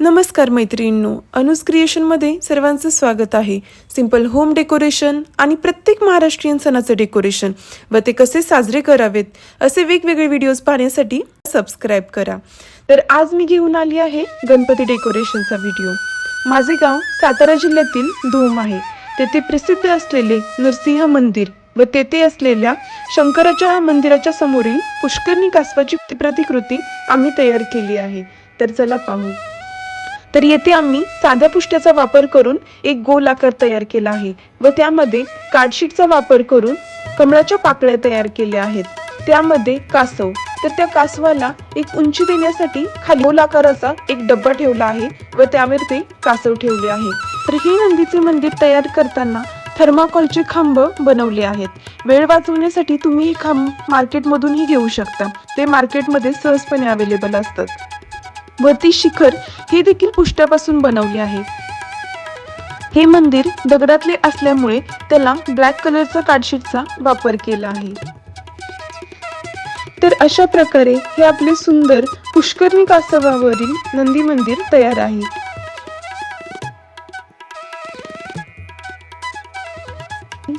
नमस्कार मैत्रिणींनो, अनुज क्रिएशनमध्ये सर्वांचं स्वागत आहे। सिंपल होम डेकोरेशन आणि प्रत्येक महाराष्ट्रीयन सणाचे डेकोरेशन व ते कसे साजरे करावेत असे वेगवेगळे व्हिडिओज पाहण्यासाठी सबस्क्राइब करा। तर आज मी घेऊन आली आहे गणपती डेकोरेशनचा व्हिडिओ। माझे गाव सातारा जिल्ह्यातील धूम आहे। तेथे प्रसिद्ध असलेले नरसिंह मंदिर व तेथे असलेल्या शंकराच्या मंदिराच्या समोरील पुष्करणी कासवाची प्रतिकृती आम्ही तयार केली आहे। तर चला पाहू। तर येथे आम्ही साध्या पुष्ट्याचा वापर करून एक गोल आकार तयार केला आहे व त्यामध्ये कार्डशीटचा वापर करून कमळाच्या पाकळ्या तयार केल्या आहेत। त्यामध्ये कासव, तर त्या कासवाला एक उंची देण्यासाठी खाली गोल आकाराचा एक डब्बा ठेवला आहे व त्यावर ते कासव ठेवले आहे। तर हे नंदीचे मंदिर तयार करताना थर्माकोलचे खांब बनवले आहेत। वेळ वाचवण्यासाठी तुम्ही हे खांब मार्केटमधूनही घेऊ शकता, ते मार्केटमध्ये सहजपणे अवेलेबल असतात। वरती शिखर हे देखील पुष्ट्यापासून बनवले आहे। हे मंदिर दगडातले असल्यामुळे त्याला ब्लॅक कलरचा कार्डशीटचा वापर केला आहे। तर अशा प्रकारे हे आपले सुंदर पुष्करणी कासवावरील नंदी मंदिर तयार आहे।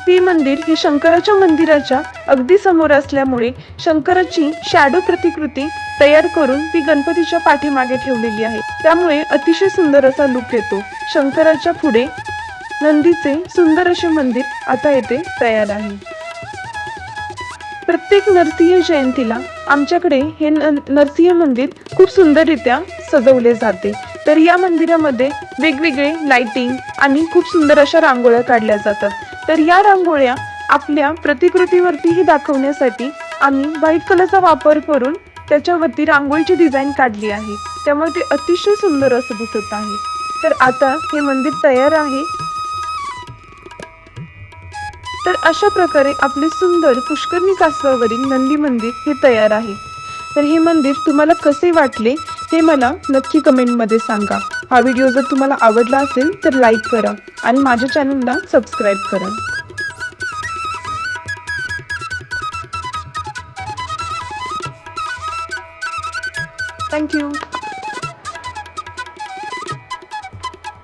हे मंदिर हे शंकराच्या मंदिराच्या अगदी समोर असल्यामुळे शंकराची शॅडो प्रतिकृती तयार करून ती गणपतीच्या पाठीमागे ठेवलेली आहे। त्यामुळे अतिशय सुंदर असा लुक येतो। शंकराच्या पुढे नंदीचे सुंदर असे मंदिर आता येथे तयार आहे। प्रत्येक नरसिंह जयंतीला आमच्याकडे हे नरसिंह मंदिर खूप सुंदररित्या सजवले जाते। तर या मंदिरामध्ये वेगवेगळे लाइटिंग आणि खूप सुंदर अशा रांगोळ्या काढल्या जातात। तर या रांगोळ्या आपल्या प्रतिकृतीवरतीही दाखवण्यासाठी आम्ही व्हाईट कलरचा वापर करून त्याच्यावरती रांगोळीची डिझाईन काढली आहे। त्यामुळे ते अतिशय सुंदर असं दिसत आहे। तर आता हे मंदिर तयार आहे। तर अशा प्रकारे आपले सुंदर पुष्करणी कासवावरील नंदी मंदिर हे तयार आहे। तर हे मंदिर तुम्हाला कसे वाटले हे मला नक्की कमेंटमध्ये सांगा। हा व्हिडिओ जर तुम्हाला आवडला असेल तर लाईक करा आणि माझ्या चॅनलला सबस्क्राईब करा। Thank you.